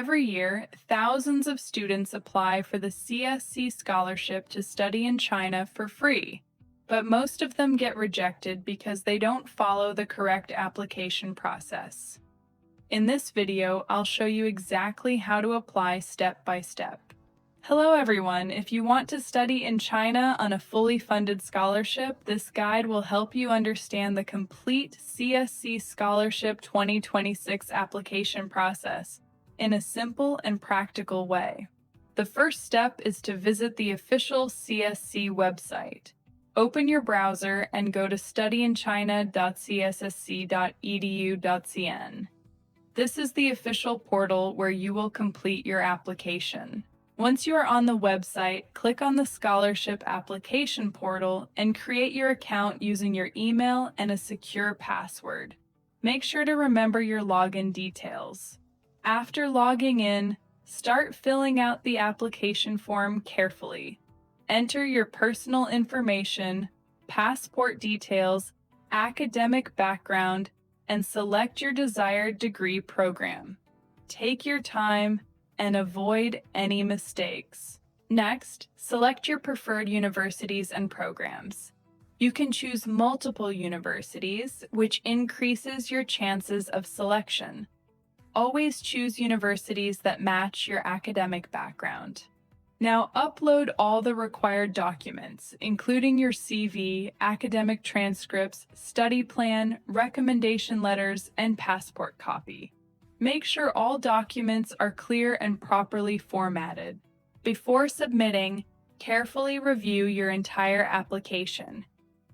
Every year, thousands of students apply for the CSC scholarship to study in China for free, but most of them get rejected because they don't follow the correct application process. In this video, I'll show you exactly how to apply step by step. Hello everyone, if you want to study in China on a fully funded scholarship, this guide will help you understand the complete CSC Scholarship 2026 application process in a simple and practical way. The first step is to visit the official CSC website. Open your browser and go to studyinchina.cssc.edu.cn. This is the official portal where you will complete your application. Once you are on the website, click on the scholarship application portal and create your account using your email and a secure password. Make sure to remember your login details. After logging in, start filling out the application form carefully. Enter your personal information, passport details, academic background, and select your desired degree program. Take your time and avoid any mistakes. Next, select your preferred universities and programs. You can choose multiple universities, which increases your chances of selection. Always choose universities that match your academic background. Now upload all the required documents, including your CV, academic transcripts, study plan, recommendation letters, and passport copy. Make sure all documents are clear and properly formatted. Before submitting, carefully review your entire application.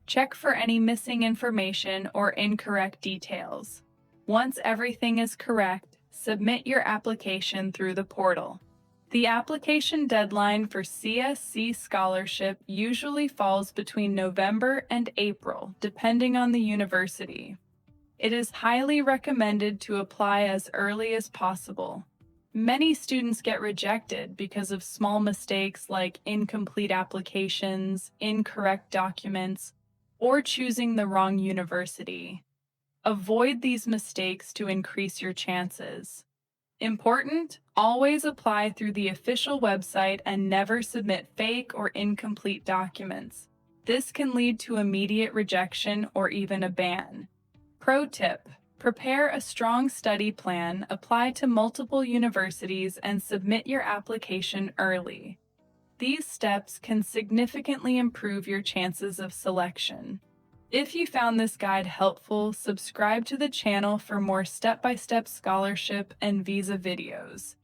Check for any missing information or incorrect details. Once everything is correct, submit your application through the portal. The application deadline for CSC scholarship usually falls between November and April, depending on the university. It is highly recommended to apply as early as possible. Many students get rejected because of small mistakes like incomplete applications, incorrect documents, or choosing the wrong university. Avoid these mistakes to increase your chances. Important: always apply through the official website and never submit fake or incomplete documents. This can lead to immediate rejection or even a ban. Pro tip: prepare a strong study plan, apply to multiple universities, and submit your application early. These steps can significantly improve your chances of selection. If you found this guide helpful, subscribe to the channel for more step-by-step scholarship and visa videos.